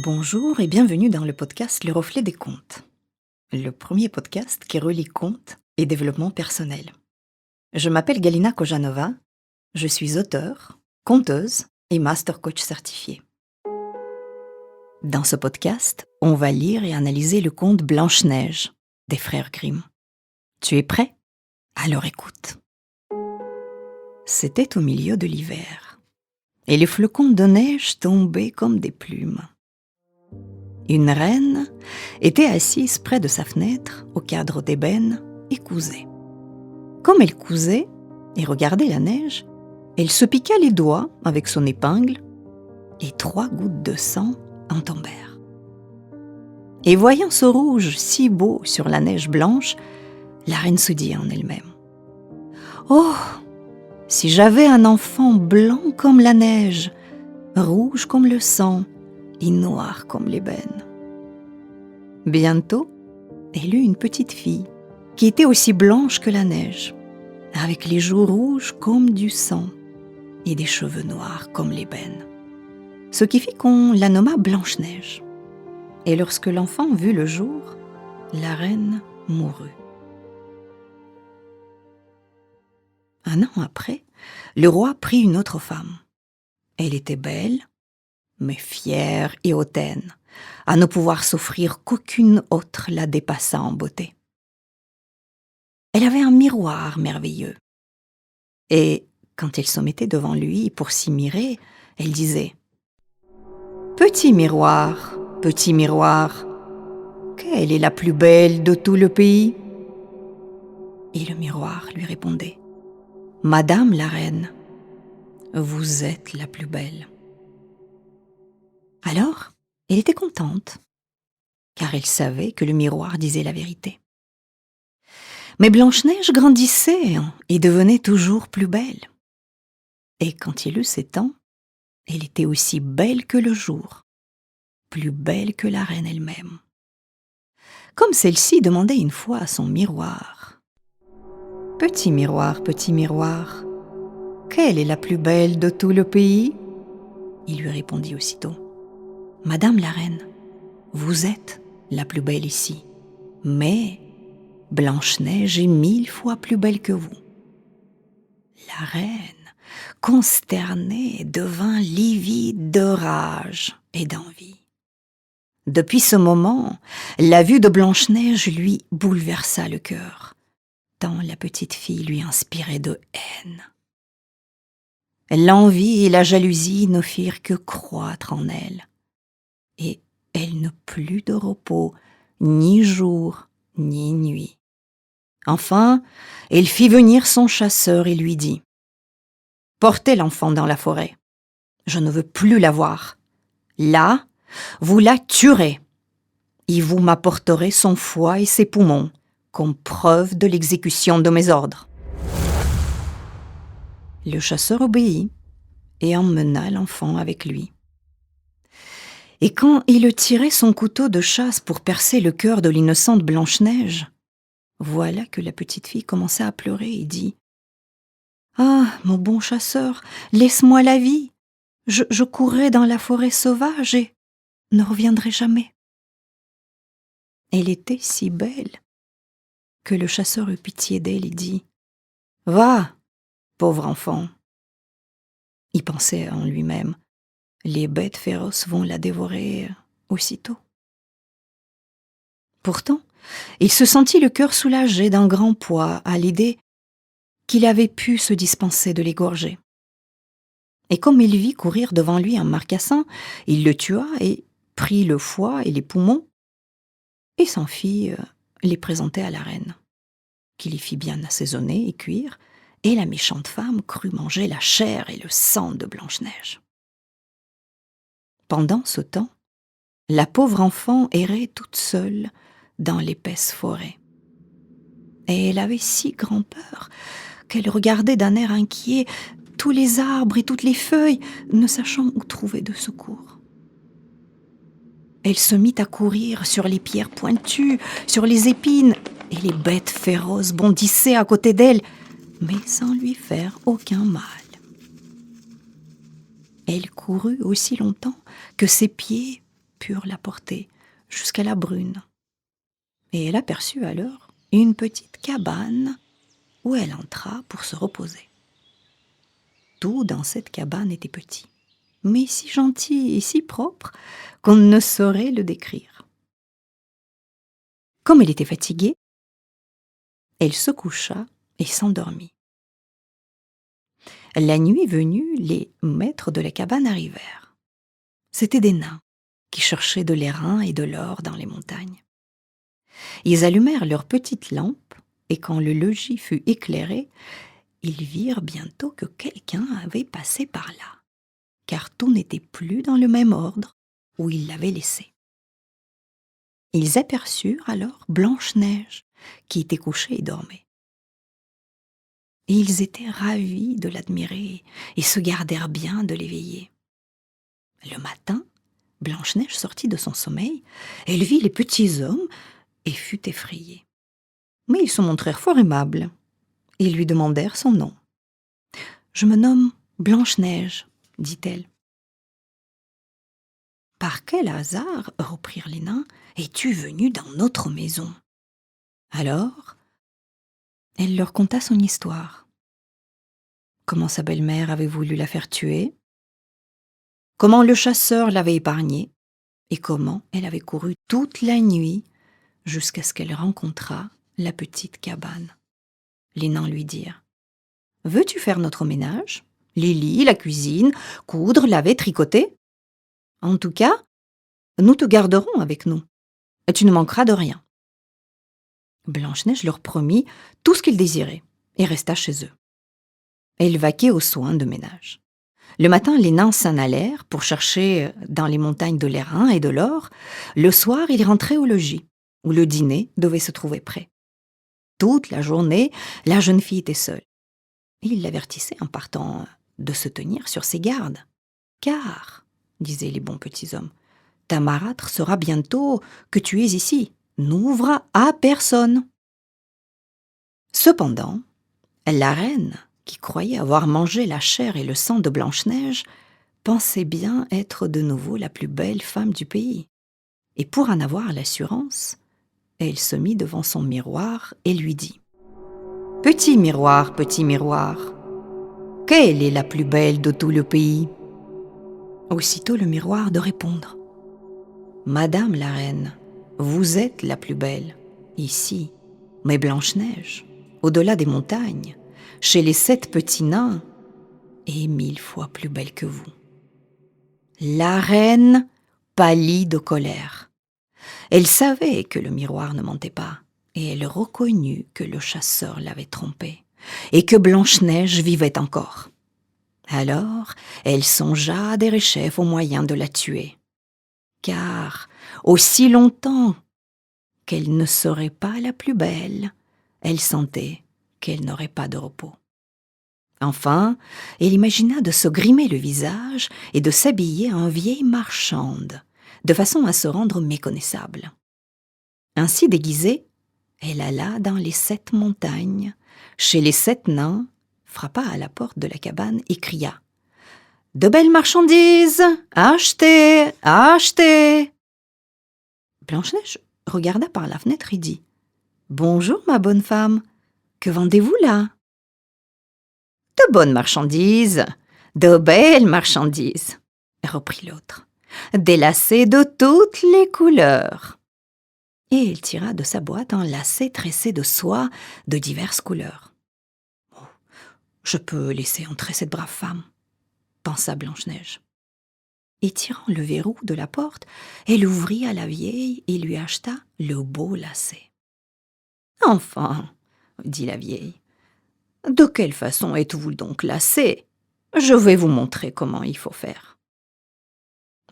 Bonjour et bienvenue dans le podcast Le Reflet des Contes, le premier podcast qui relie contes et développement personnel. Je m'appelle Galina Kojanova, je suis auteure, conteuse et master coach certifié. Dans ce podcast, on va lire et analyser le conte Blanche-Neige des frères Grimm. Tu es prêt? Alors écoute. C'était au milieu de l'hiver, et les flocons de neige tombaient comme des plumes. Une reine était assise près de sa fenêtre, au cadre d'ébène, et cousait. Comme elle cousait et regardait la neige, elle se piqua les doigts avec son épingle, et 3 gouttes de sang en tombèrent. Et voyant ce rouge si beau sur la neige blanche, la reine se dit en elle-même : « Oh, si j'avais un enfant blanc comme la neige, rouge comme le sang, et noir comme l'ébène. » Bientôt, elle eut une petite fille qui était aussi blanche que la neige, avec les joues rouges comme du sang et des cheveux noirs comme l'ébène. Ce qui fit qu'on la nomma Blanche-Neige. Et lorsque l'enfant vut le jour, la reine mourut. Un an après, le roi prit une autre femme. Elle était belle, mais fière et hautaine, à ne pouvoir s'offrir qu'aucune autre la dépassât en beauté. Elle avait un miroir merveilleux, et quand elle se mettait devant lui pour s'y mirer, elle disait : « Petit miroir, quelle est la plus belle de tout le pays ?» Et le miroir lui répondait : « Madame la reine, vous êtes la plus belle. » Alors, elle était contente, car elle savait que le miroir disait la vérité. Mais Blanche-Neige grandissait et devenait toujours plus belle. Et quand il eut 7 ans, elle était aussi belle que le jour, plus belle que la reine elle-même. Comme celle-ci demandait une fois à son miroir : « Petit miroir, quelle est la plus belle de tout le pays ?» Il lui répondit aussitôt : « Madame la reine, vous êtes la plus belle ici, mais Blanche-Neige est 1000 fois plus belle que vous. » La reine, consternée, devint livide de rage et d'envie. Depuis ce moment, la vue de Blanche-Neige lui bouleversa le cœur, tant la petite fille lui inspirait de haine. L'envie et la jalousie ne firent que croître en elle, et elle n'eut plus de repos, ni jour, ni nuit. Enfin, elle fit venir son chasseur et lui dit : « Portez l'enfant dans la forêt. Je ne veux plus la voir. Là, vous la tuerez, et vous m'apporterez son foie et ses poumons, comme preuve de l'exécution de mes ordres. » Le chasseur obéit et emmena l'enfant avec lui. Et quand il tirait son couteau de chasse pour percer le cœur de l'innocente Blanche-Neige, voilà que la petite fille commença à pleurer et dit : « Ah, mon bon chasseur, laisse-moi la vie. Je courrai dans la forêt sauvage et ne reviendrai jamais. » Elle était si belle que le chasseur eut pitié d'elle et dit : « Va, pauvre enfant. » Il pensait en lui-même : les bêtes féroces vont la dévorer aussitôt. Pourtant, il se sentit le cœur soulagé d'un grand poids à l'idée qu'il avait pu se dispenser de l'égorger. Et comme il vit courir devant lui un marcassin, il le tua et prit le foie et les poumons et s'en fit les présenter à la reine, qui les fit bien assaisonner et cuire, et la méchante femme crut manger la chair et le sang de Blanche-Neige. Pendant ce temps, la pauvre enfant errait toute seule dans l'épaisse forêt. Et elle avait si grand-peur qu'elle regardait d'un air inquiet tous les arbres et toutes les feuilles, ne sachant où trouver de secours. Elle se mit à courir sur les pierres pointues, sur les épines, et les bêtes féroces bondissaient à côté d'elle, mais sans lui faire aucun mal. Elle courut aussi longtemps que ses pieds purent la porter jusqu'à la brune. Et elle aperçut alors une petite cabane où elle entra pour se reposer. Tout dans cette cabane était petit, mais si gentil et si propre qu'on ne saurait le décrire. Comme elle était fatiguée, elle se coucha et s'endormit. La nuit venue, les maîtres de la cabane arrivèrent. C'étaient des nains qui cherchaient de l'airain et de l'or dans les montagnes. Ils allumèrent leurs petites lampes, et quand le logis fut éclairé, ils virent bientôt que quelqu'un avait passé par là, car tout n'était plus dans le même ordre où ils l'avaient laissé. Ils aperçurent alors Blanche-Neige, qui était couchée et dormait. Et ils étaient ravis de l'admirer et se gardèrent bien de l'éveiller. Le matin, Blanche-Neige sortit de son sommeil, elle vit les petits hommes et fut effrayée. Mais ils se montrèrent fort aimables et lui demandèrent son nom. « Je me nomme Blanche-Neige, dit-elle. »« Par quel hasard, reprirent les nains, es-tu venue dans notre maison ?» Alors, elle leur conta son histoire. Comment sa belle-mère avait voulu la faire tuer, comment le chasseur l'avait épargnée, et comment elle avait couru toute la nuit jusqu'à ce qu'elle rencontrât la petite cabane. Les nains lui dirent : « Veux-tu faire notre ménage, les lits, la cuisine, coudre, laver, tricoter ? En tout cas, nous te garderons avec nous, et tu ne manqueras de rien. » Blanche-Neige leur promit tout ce qu'ils désiraient et resta chez eux. Elle vaquait aux soins de ménage. Le matin, les nains s'en allèrent pour chercher dans les montagnes de l'airain et de l'or. Le soir, ils rentraient au logis, où le dîner devait se trouver prêt. Toute la journée, la jeune fille était seule. Et il l'avertissait en partant de se tenir sur ses gardes. « Car, disaient les bons petits hommes, ta marâtre saura bientôt que tu es ici. N'ouvre à personne. » Cependant, la reine, qui croyait avoir mangé la chair et le sang de Blanche-Neige, pensait bien être de nouveau la plus belle femme du pays. Et pour en avoir l'assurance, elle se mit devant son miroir et lui dit : « Petit miroir, quelle est la plus belle de tout le pays ?» Aussitôt le miroir de répondre : « Madame la reine, vous êtes la plus belle, ici, mais Blanche-Neige, au-delà des montagnes, chez les 7 petits nains, est 1000 fois plus belle que vous. » La reine pâlit de colère. Elle savait que le miroir ne mentait pas, et elle reconnut que le chasseur l'avait trompée, et que Blanche-Neige vivait encore. Alors, elle songea à Derechef au moyen de la tuer. Car, aussi longtemps qu'elle ne serait pas la plus belle, elle sentait qu'elle n'aurait pas de repos. Enfin, elle imagina de se grimer le visage et de s'habiller en vieille marchande, de façon à se rendre méconnaissable. Ainsi déguisée, elle alla dans les 7 montagnes, chez les 7 nains, frappa à la porte de la cabane et cria : « De belles marchandises, achetez, achetez !» Blanche-Neige regarda par la fenêtre et dit : « Bonjour, ma bonne femme, que vendez-vous là ? » ?»« De bonnes marchandises, de belles marchandises, » reprit l'autre, « des lacets de toutes les couleurs. » Et il tira de sa boîte un lacet tressé de soie de diverses couleurs. « Oh, je peux laisser entrer cette brave femme, » pensa Blanche-Neige. Et tirant le verrou de la porte, elle ouvrit à la vieille et lui acheta le beau lacet. « Enfin, dit la vieille, de quelle façon êtes-vous donc lacée ? Je vais vous montrer comment il faut faire. »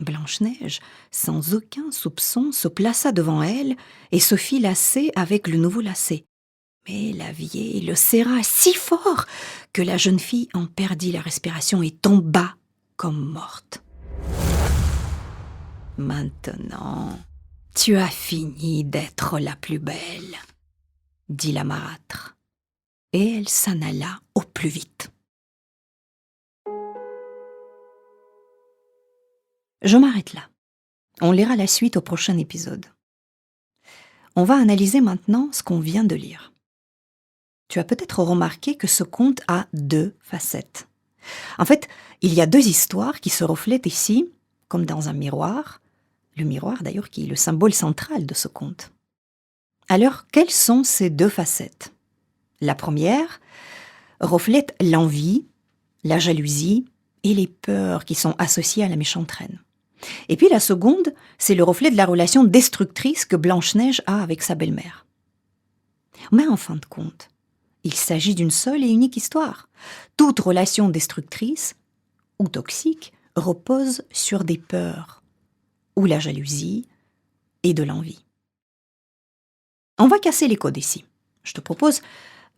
Blanche-Neige, sans aucun soupçon, se plaça devant elle et se fit lacer avec le nouveau lacet. Mais la vieille le serra si fort que la jeune fille en perdit la respiration et tomba comme morte. « Maintenant, tu as fini d'être la plus belle, » dit la marâtre, et elle s'en alla au plus vite. Je m'arrête là. On lira la suite au prochain épisode. On va analyser maintenant ce qu'on vient de lire. Tu as peut-être remarqué que ce conte a 2 facettes. En fait, il y a 2 histoires qui se reflètent ici, comme dans un miroir. Le miroir, d'ailleurs, qui est le symbole central de ce conte. Alors, quelles sont ces 2 facettes? La première reflète l'envie, la jalousie et les peurs qui sont associées à la méchante reine. Et puis la seconde, c'est le reflet de la relation destructrice que Blanche-Neige a avec sa belle-mère. Mais en fin de compte, il s'agit d'une seule et unique histoire. Toute relation destructrice ou toxique repose sur des peurs, ou la jalousie et de l'envie. On va casser les codes ici. Je te propose,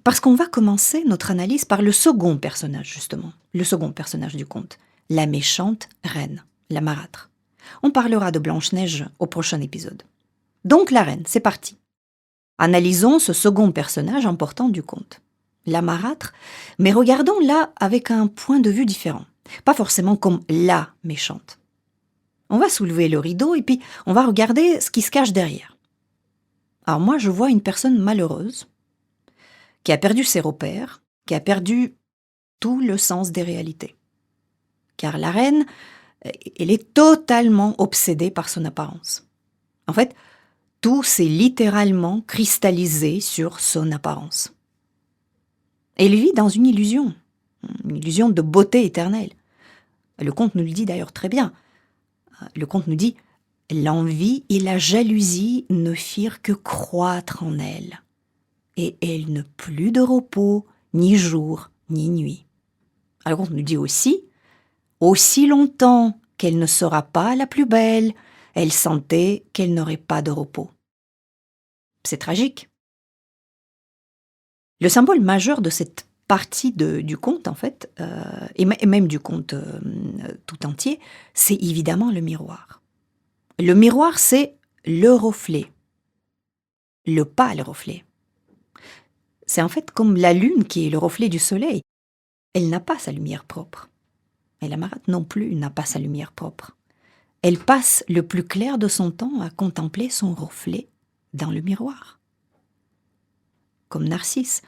parce qu'on va commencer notre analyse par le second personnage, justement, le second personnage du conte, la méchante reine, la marâtre. On parlera de Blanche-Neige au prochain épisode. Donc la reine, c'est parti. Analysons ce second personnage important du conte, la marâtre, mais regardons-la avec un point de vue différent. Pas forcément comme la méchante. On va soulever le rideau et puis on va regarder ce qui se cache derrière. Alors moi, je vois une personne malheureuse qui a perdu ses repères, qui a perdu tout le sens des réalités. Car la reine, elle est totalement obsédée par son apparence. En fait, tout s'est littéralement cristallisé sur son apparence. Elle vit dans une illusion de beauté éternelle. Le conte nous le dit d'ailleurs très bien. Le conte nous dit « L'envie et la jalousie ne firent que croître en elle, et elle ne plus de repos, ni jour, ni nuit. » Alors, le conte nous dit aussi « Aussi longtemps qu'elle ne sera pas la plus belle, elle sentait qu'elle n'aurait pas de repos. » C'est tragique. Le symbole majeur de cette partie du conte, en fait, et même du conte tout entier, c'est évidemment le miroir. Le miroir, c'est le reflet, le pâle reflet. C'est en fait comme la lune qui est le reflet du soleil. Elle n'a pas sa lumière propre. Et la marâtre non plus n'a pas sa lumière propre. Elle passe le plus clair de son temps à contempler son reflet dans le miroir. Comme Narcisse,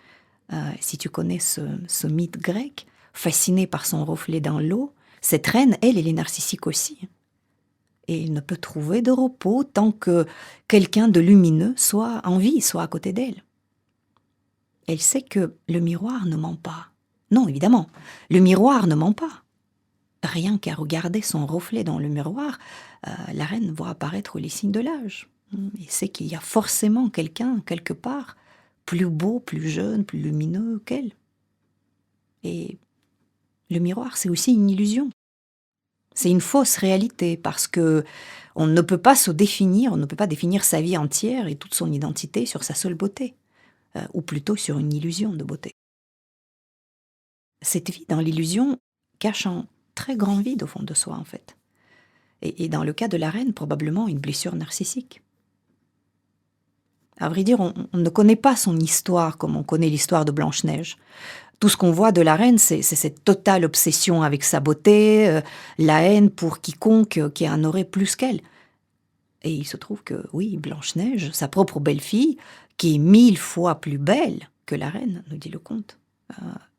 si tu connais ce mythe grec, fasciné par son reflet dans l'eau, cette reine, elle est narcissique aussi. Et elle ne peut trouver de repos tant que quelqu'un de lumineux soit en vie, soit à côté d'elle. Elle sait que le miroir ne ment pas. Non, évidemment, le miroir ne ment pas. Rien qu'à regarder son reflet dans le miroir, la reine voit apparaître les signes de l'âge. Elle sait qu'il y a forcément quelqu'un, quelque part, plus beau, plus jeune, plus lumineux qu'elle. Et le miroir, c'est aussi une illusion. C'est une fausse réalité parce que on ne peut pas se définir, on ne peut pas définir sa vie entière et toute son identité sur sa seule beauté, ou plutôt sur une illusion de beauté. Cette vie dans l'illusion cache un très grand vide au fond de soi, en fait. Et dans le cas de la reine, probablement une blessure narcissique. À vrai dire, on ne connaît pas son histoire comme on connaît l'histoire de Blanche-Neige. Tout ce qu'on voit de la reine, c'est cette totale obsession avec sa beauté, la haine pour quiconque qui en aurait plus qu'elle. Et il se trouve que, oui, Blanche-Neige, sa propre belle-fille, qui est 1000 fois plus belle que la reine, nous dit le conte,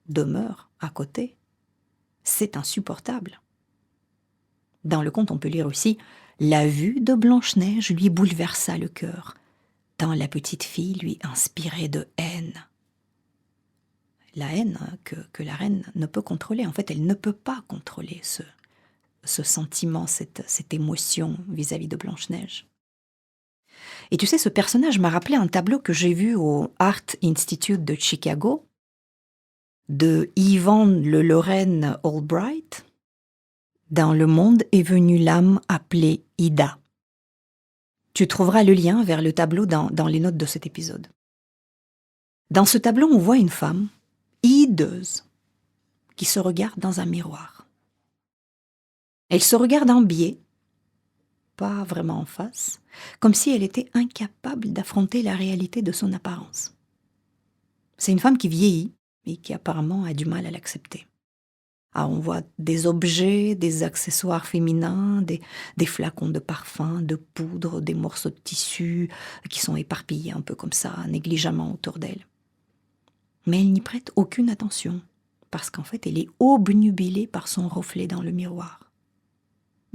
demeure à côté. C'est insupportable. Dans le conte, on peut lire aussi « La vue de Blanche-Neige lui bouleversa le cœur, tant la petite fille lui inspirait de haine. » La haine que la reine ne peut contrôler. En fait, elle ne peut pas contrôler ce sentiment, cette émotion vis-à-vis de Blanche-Neige. Et tu sais, ce personnage m'a rappelé un tableau que j'ai vu au Art Institute de Chicago, de Yvonne Le Lorraine Albright. Dans le monde est venue l'âme appelée Ida. Tu trouveras le lien vers le tableau dans les notes de cet épisode. Dans ce tableau, on voit une femme hideuse qui se regarde dans un miroir. Elle se regarde en biais, pas vraiment en face, comme si elle était incapable d'affronter la réalité de son apparence. C'est une femme qui vieillit et qui apparemment a du mal à l'accepter. Ah, on voit des objets, des accessoires féminins, des flacons de parfum, de poudre, des morceaux de tissu qui sont éparpillés un peu comme ça, négligemment autour d'elle. Mais elle n'y prête aucune attention, parce qu'en fait, elle est obnubilée par son reflet dans le miroir.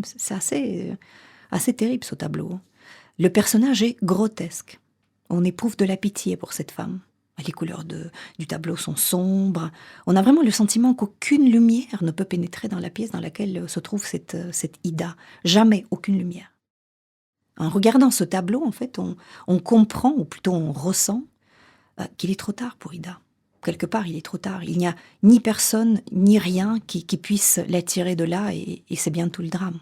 C'est assez terrible ce tableau. Le personnage est grotesque. On éprouve de la pitié pour cette femme. Les couleurs du tableau sont sombres. On a vraiment le sentiment qu'aucune lumière ne peut pénétrer dans la pièce dans laquelle se trouve cette Ida. Jamais aucune lumière. En regardant ce tableau, en fait, on comprend, ou plutôt on ressent, qu'il est trop tard pour Ida. Quelque part, il est trop tard. Il n'y a ni personne, ni rien qui puisse l'attirer de là, et c'est bien tout le drame.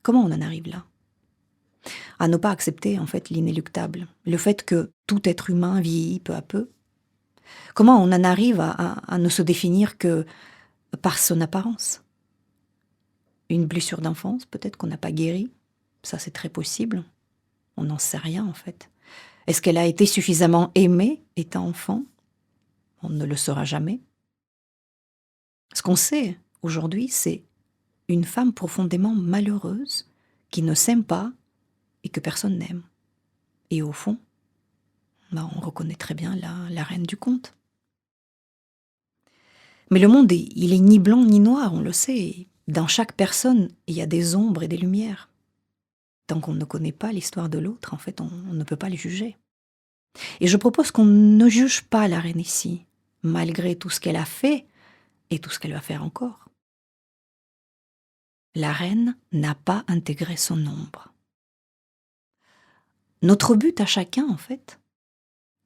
Comment on en arrive là ? À ne pas accepter, en fait, l'inéluctable. Le fait que tout être humain vieillit peu à peu. Comment on en arrive à ne se définir que par son apparence ? Une blessure d'enfance, peut-être qu'on n'a pas guéri. Ça, c'est très possible. On n'en sait rien, en fait. Est-ce qu'elle a été suffisamment aimée étant enfant ? On ne le saura jamais. Ce qu'on sait aujourd'hui, c'est une femme profondément malheureuse qui ne s'aime pas et que personne n'aime. Et au fond, on reconnaît très bien la reine du conte. Mais le monde, il est ni blanc ni noir, on le sait. Dans chaque personne, il y a des ombres et des lumières. Tant qu'on ne connaît pas l'histoire de l'autre, en fait, on ne peut pas le juger. Et je propose qu'on ne juge pas la reine ici, malgré tout ce qu'elle a fait et tout ce qu'elle va faire encore. La reine n'a pas intégré son ombre. Notre but à chacun, en fait,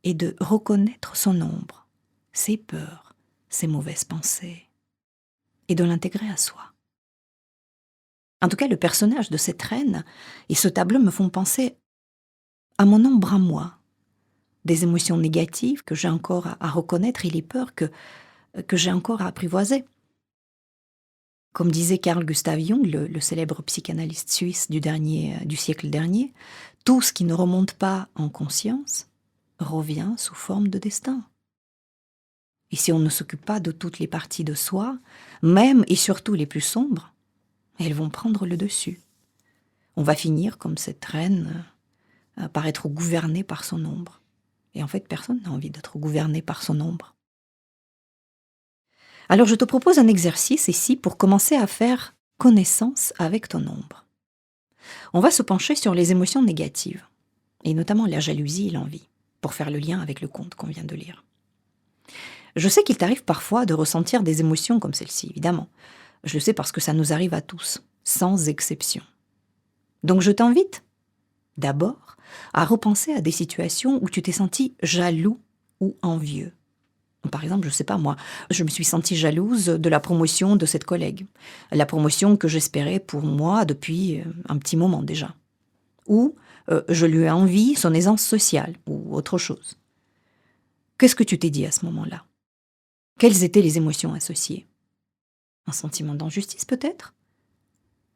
est de reconnaître son ombre, ses peurs, ses mauvaises pensées, et de l'intégrer à soi. En tout cas, le personnage de cette reine et ce tableau me font penser à mon ombre à moi, des émotions négatives que j'ai encore à reconnaître et les peurs que j'ai encore à apprivoiser. Comme disait Carl Gustav Jung, le célèbre psychanalyste suisse du siècle dernier, tout ce qui ne remonte pas en conscience revient sous forme de destin. Et si on ne s'occupe pas de toutes les parties de soi, même et surtout les plus sombres, elles vont prendre le dessus. On va finir, comme cette reine, par être gouverné par son ombre. Et en fait, personne n'a envie d'être gouverné par son ombre. Alors je te propose un exercice ici pour commencer à faire connaissance avec ton ombre. On va se pencher sur les émotions négatives, et notamment la jalousie et l'envie, pour faire le lien avec le conte qu'on vient de lire. Je sais qu'il t'arrive parfois de ressentir des émotions comme celle-ci, évidemment. Je le sais parce que ça nous arrive à tous, sans exception. Donc je t'invite, d'abord, à repenser à des situations où tu t'es senti jaloux ou envieux. Par exemple, je ne sais pas moi, je me suis sentie jalouse de la promotion de cette collègue. La promotion que j'espérais pour moi depuis un petit moment déjà. Ou je lui ai envie son aisance sociale ou autre chose. Qu'est-ce que tu t'es dit à ce moment-là ? Quelles étaient les émotions associées ? Un sentiment d'injustice peut-être ?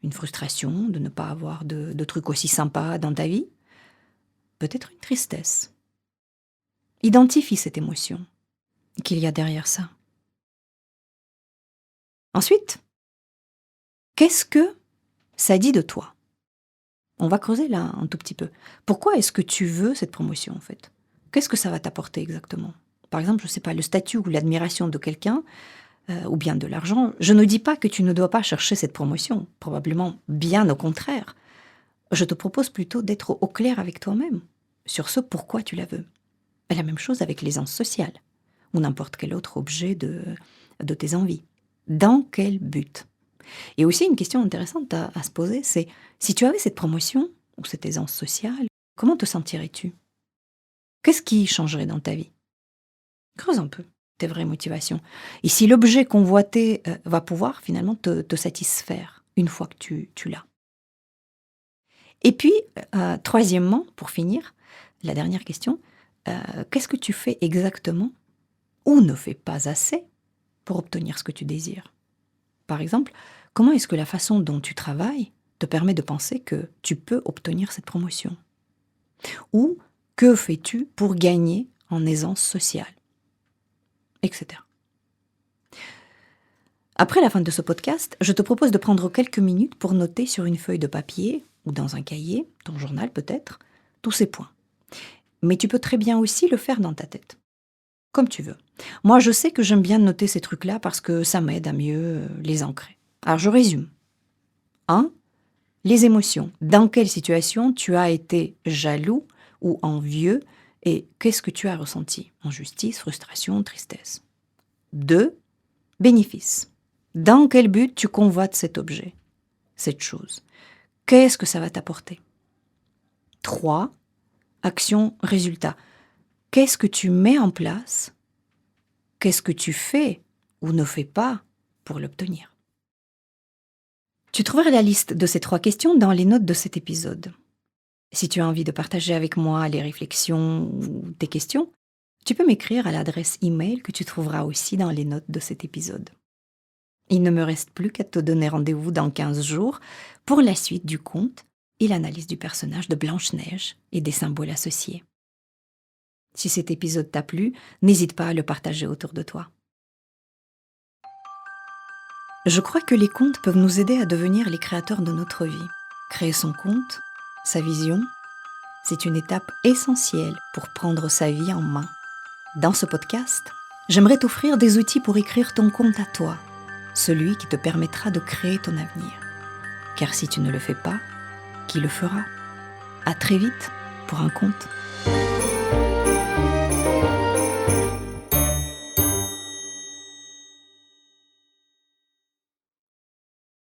Une frustration de ne pas avoir de trucs aussi sympas dans ta vie ? Peut-être une tristesse. Identifie cette émotion qu'il y a derrière ça. Ensuite, qu'est-ce que ça dit de toi ? On va creuser là un tout petit peu. Pourquoi est-ce que tu veux cette promotion en fait ? Qu'est-ce que ça va t'apporter exactement ? Par exemple, je ne sais pas, le statut ou l'admiration de quelqu'un, ou bien de l'argent. Je ne dis pas que tu ne dois pas chercher cette promotion, probablement bien au contraire. Je te propose plutôt d'être au clair avec toi-même sur ce pourquoi tu la veux. Et la même chose avec l'aisance sociale, ou n'importe quel autre objet de tes envies. Dans quel but ? Et aussi une question intéressante à se poser, c'est si tu avais cette promotion ou cette aisance sociale, comment te sentirais-tu ? Qu'est-ce qui changerait dans ta vie ? Creuse un peu tes vraies motivations. Et si l'objet convoité va pouvoir finalement te satisfaire une fois que tu l'as. Et puis, troisièmement, pour finir, la dernière question, qu'est-ce que tu fais exactement ou ne fais pas assez pour obtenir ce que tu désires ? Par exemple, comment est-ce que la façon dont tu travailles te permet de penser que tu peux obtenir cette promotion ? Ou que fais-tu pour gagner en aisance sociale ? Etc. Après la fin de ce podcast, je te propose de prendre quelques minutes pour noter sur une feuille de papier ou dans un cahier, ton journal peut-être, tous ces points. Mais tu peux très bien aussi le faire dans ta tête, comme tu veux. Moi, je sais que j'aime bien noter ces trucs-là parce que ça m'aide à mieux les ancrer. Alors, je résume. 1. Les émotions. Dans quelle situation tu as été jaloux ou envieux et qu'est-ce que tu as ressenti? Injustice, frustration, tristesse. 2. Bénéfices. Dans quel but tu convoites cet objet, cette chose? Qu'est-ce que ça va t'apporter? 3. Action, résultat. Qu'est-ce que tu mets en place? Qu'est-ce que tu fais ou ne fais pas pour l'obtenir? Tu trouveras la liste de ces 3 questions dans les notes de cet épisode. Si tu as envie de partager avec moi les réflexions ou tes questions, tu peux m'écrire à l'adresse email que tu trouveras aussi dans les notes de cet épisode. Il ne me reste plus qu'à te donner rendez-vous dans 15 jours pour la suite du conte et l'analyse du personnage de Blanche-Neige et des symboles associés. Si cet épisode t'a plu, n'hésite pas à le partager autour de toi. Je crois que les contes peuvent nous aider à devenir les créateurs de notre vie. Créer son conte, sa vision, c'est une étape essentielle pour prendre sa vie en main. Dans ce podcast, j'aimerais t'offrir des outils pour écrire ton conte à toi, celui qui te permettra de créer ton avenir. Car si tu ne le fais pas, qui le fera? À très vite pour un conte.